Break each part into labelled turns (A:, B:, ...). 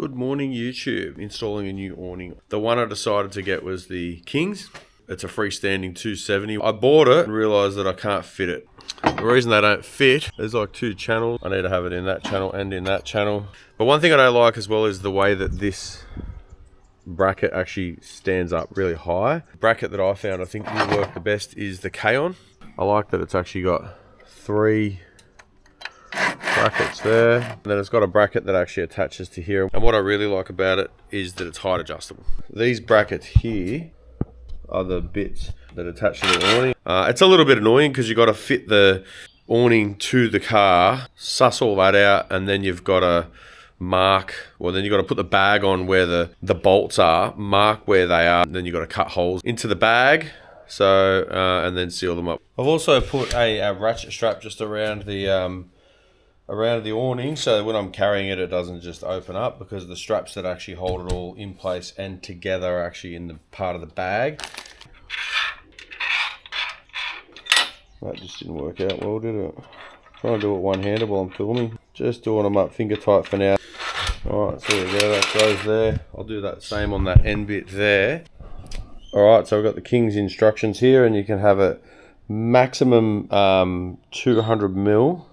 A: Good morning YouTube, installing a new awning. The one I decided to get was the King's. It's a freestanding 270. I bought it and realised that I can't fit it. The reason they don't fit, there's like two channels. I need to have it in that channel and in that channel. But one thing I don't like as well is the way that this bracket actually stands up really high. The bracket that I found I think will work the best is the Kaon. I like that it's actually got three brackets there, and then it's got a bracket that actually attaches to here. And what I really like about it is that it's height adjustable. These brackets here are the bits that attach to the awning. It's a little bit annoying because you've got to fit the awning to the car, suss all that out, and then you've got to mark, well then you've got to put the bag on where the bolts are, mark where they are, then you've got to cut holes into the bag, so and then seal them up. I've also put a ratchet strap just around the awning, so when I'm carrying it, it doesn't just open up, because the straps that actually hold it all in place and together are actually in the part of the bag. That just didn't work out well, did it? Trying to do it one-handed while I'm filming. Just doing them up finger tight for now. Alright, so there we go, that goes there. I'll do that same on that end bit there. Alright, so I've got the King's instructions here, and you can have a maximum 200 mil.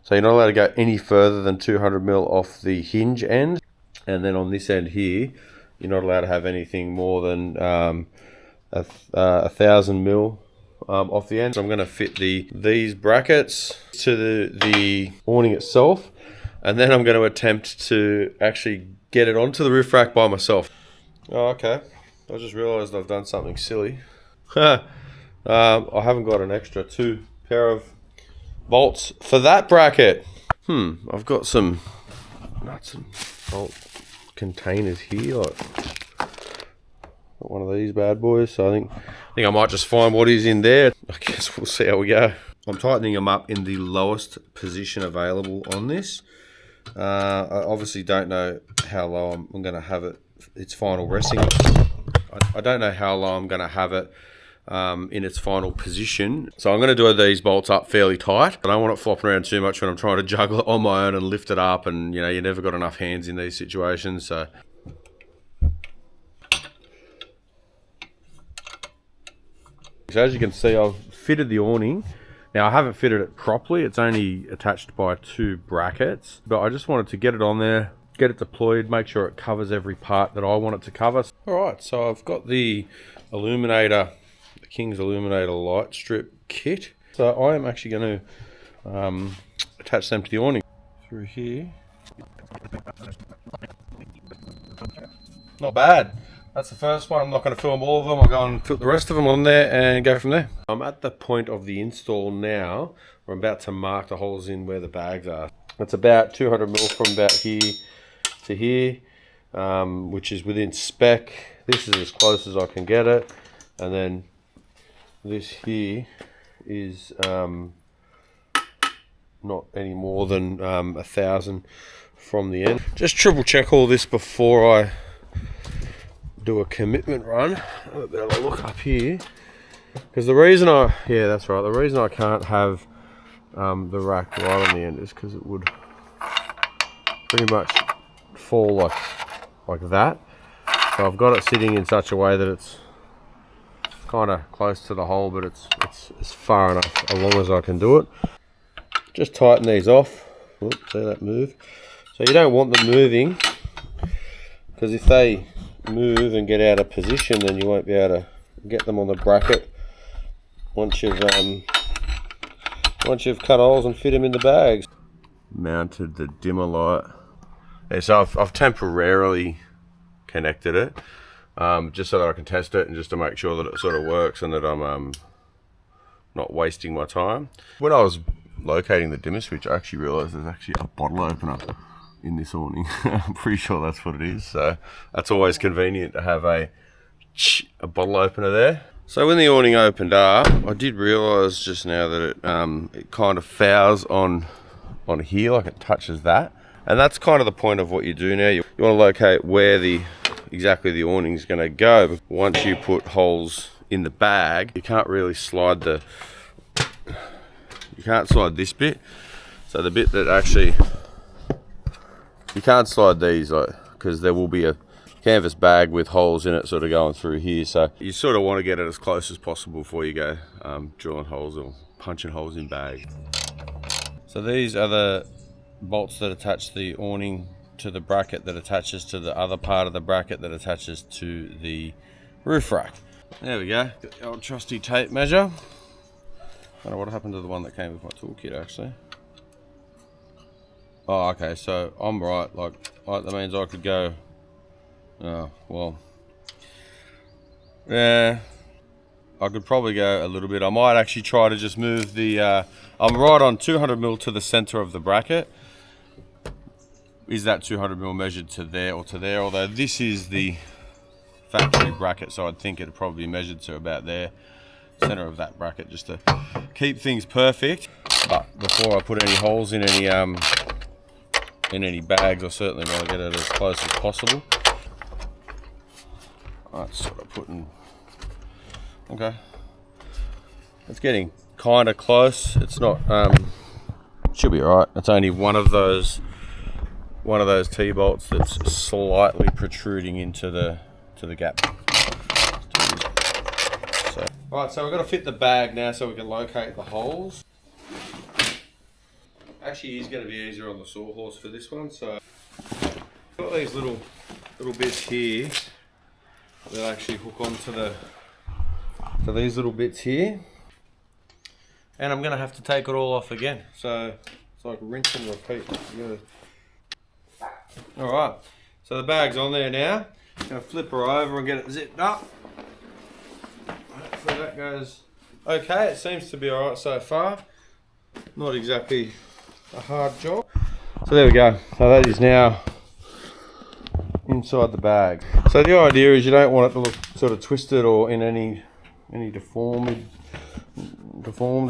A: So you're not allowed to go any further than 200 mil off the hinge end. And then on this end here, you're not allowed to have anything more than 1,000 mil off the end. So I'm going to fit these brackets to the awning itself. And then I'm going to attempt to actually get it onto the roof rack by myself. Oh, okay. I just realized I've done something silly. I haven't got an extra two pair of bolts for that bracket. I've got some nuts and bolt containers here, like got one of these bad boys, so I think I might just find what is in there. I guess we'll see how we go. I'm tightening them up in the lowest position available on this. I obviously don't know how low I'm going to have its final resting. I don't know how low I'm going to have it in its final position. So I'm going to do these bolts up fairly tight. I don't want it flopping around too much when I'm trying to juggle it on my own and lift it up, and you know, you never got enough hands in these situations. So as you can see, I've fitted the awning. Now I haven't fitted it properly, it's only attached by two brackets, but I just wanted to get it on there, get it deployed, make sure it covers every part that I want it to cover. Alright, so I've got the illuminator, the King's illuminator light strip kit. So I am actually going to attach them to the awning through here. Not bad. That's the first one. I'm not going to film all of them. I'll go and put the rest of them on there and go from there. I'm at the point of the install now where I'm about to mark the holes in where the bags are. It's about 200 mil from about here to here, which is within spec. This is as close as I can get it. And then this here is not any more than 1,000 from the end. Just triple check all this before I do a commitment run. Have a bit of a look up here, because the reason the reason I can't have the rack right on the end is because it would pretty much fall like that. So I've got it sitting in such a way that it's kind of close to the hole, but it's far enough along as I can do it. Just tighten these off. Oops, see that move? So you don't want them moving, because if they move and get out of position, then you won't be able to get them on the bracket once you've cut holes and fit them in the bags. Mounted the dimmer light. Yeah, so I've temporarily connected it, just so that I can test it and just to make sure that it sort of works and that I'm not wasting my time. When I was locating the dimmer switch, I actually realized there's actually a bottle opener in this awning. I'm pretty sure that's what it is, so that's always convenient to have a bottle opener there. So when the awning opened up, I did realize just now that it kind of fouls on here, like it touches that, and that's kind of the point of what you do now. You want to locate where exactly the awning is going to go. Once you put holes in the bag, you can't really slide this bit. So the bit that actually, you can't slide these like because there will be a canvas bag with holes in it sort of going through here. So you sort of want to get it as close as possible before you go drilling holes or punching holes in bag. So these are the bolts that attach the awning to the bracket that attaches to the other part of the bracket that attaches to the roof rack. There we go, got the old trusty tape measure. I don't know what happened to the one that came with my toolkit actually. Oh, okay, so I'm right, like that means I could go, oh, well, yeah, I could probably go a little bit. I might actually try to just move the, I'm right on 200mm to the center of the bracket. Is that 200mm measured to there or to there? Although this is the factory bracket, so I'd think it'd probably be measured to about there, center of that bracket, just to keep things perfect. But before I put any holes in any bags, I certainly want to get it as close as possible. That's sort of putting, okay. It's getting kind of close. It's not, should be all right. It's only one of those T-bolts that's slightly protruding into the gap. So, all right, so we've got to fit the bag now so we can locate the holes. Actually, it's going to be easier on the sawhorse for this one. So, got these little bits here that actually hook onto these little bits here, and I'm going to have to take it all off again. So it's like rinse and repeat. All right, so the bag's on there now. I'm going to flip her over and get it zipped up. So that goes okay. It seems to be all right so far. Not exactly a hard job. So there we go. So that is now inside the bag. So the idea is you don't want it to look sort of twisted or in any deformed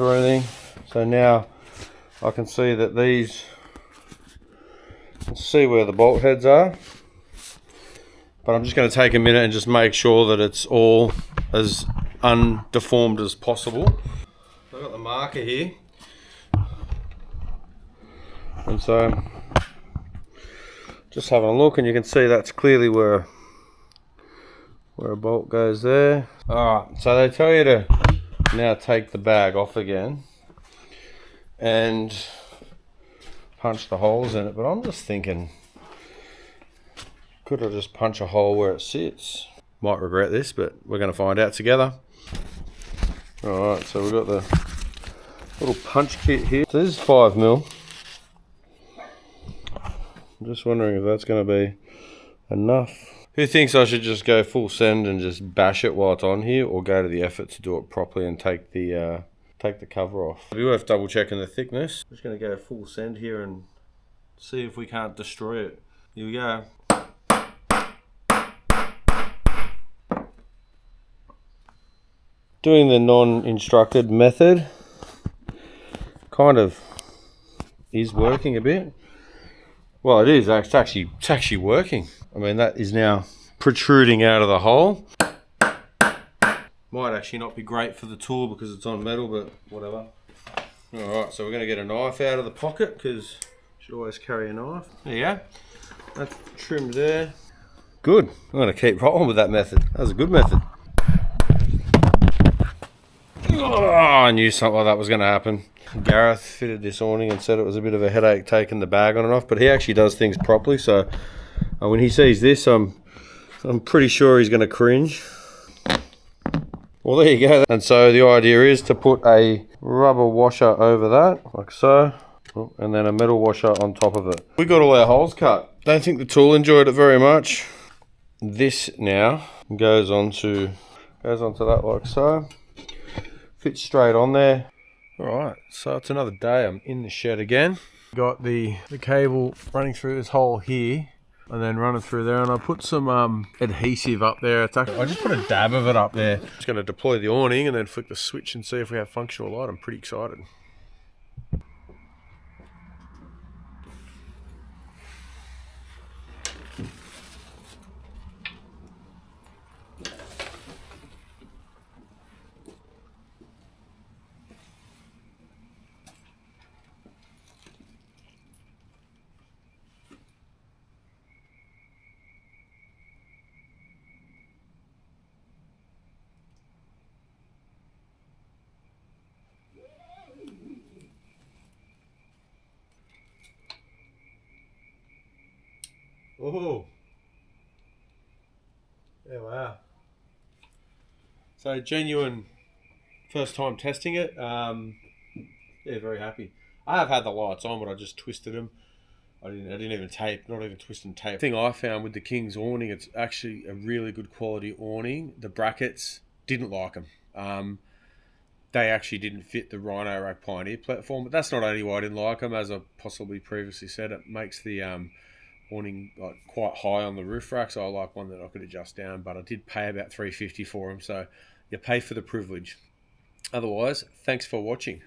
A: or anything. So now I can see that these, see where the bolt heads are, but I'm just going to take a minute and just make sure that it's all as undeformed as possible. I've got the marker here, and so just having a look, and you can see that's clearly where a bolt goes there. Alright, so they tell you to now take the bag off again and punch the holes in it, but I'm just thinking, could I just punch a hole where it sits? Might regret this, but we're going to find out together. Alright, so we've got the little punch kit here. So this is 5mm. I'm just wondering if that's going to be enough. Who thinks I should just go full send and just bash it while it's on here, or go to the effort to do it properly and take the cover off? It'll be worth double checking the thickness. I'm just going to go full send here and see if we can't destroy it. Here we go. Doing the non-instructed method kind of is working a bit. Well, it is. It's actually working. I mean, that is now protruding out of the hole. Might actually not be great for the tool because it's on metal, but whatever. Alright, so we're going to get a knife out of the pocket, because you should always carry a knife. There you go. That's trimmed there. Good. I'm going to keep rolling with that method. That was a good method. Oh, I knew something like that was going to happen. Gareth fitted this awning and said it was a bit of a headache taking the bag on and off, but he actually does things properly, so when he sees this, I'm pretty sure he's going to cringe. Well, there you go. And so the idea is to put a rubber washer over that, like so, and then a metal washer on top of it. We got all our holes cut. Don't think the tool enjoyed it very much. This now goes onto that like so. Fits straight on there. Alright, so it's another day. I'm in the shed again. Got the cable running through this hole here and then running through there, and I put some adhesive up there. I just put a dab of it up there. Just going to deploy the awning and then flick the switch and see if we have functional light. I'm pretty excited. Oh. Yeah, wow. So genuine first time testing it. Yeah, very happy. I have had the lights on, but I just twisted them. I didn't even tape, not even twist and tape. The thing I found with the King's awning, it's actually a really good quality awning. The brackets, didn't like them. They actually didn't fit the Rhino Rack Pioneer platform, but that's not only why I didn't like them. As I possibly previously said, it makes the awning like quite high on the roof rack, so I like one that I could adjust down. But I did pay about $350 for them, so you pay for the privilege. Otherwise, thanks for watching.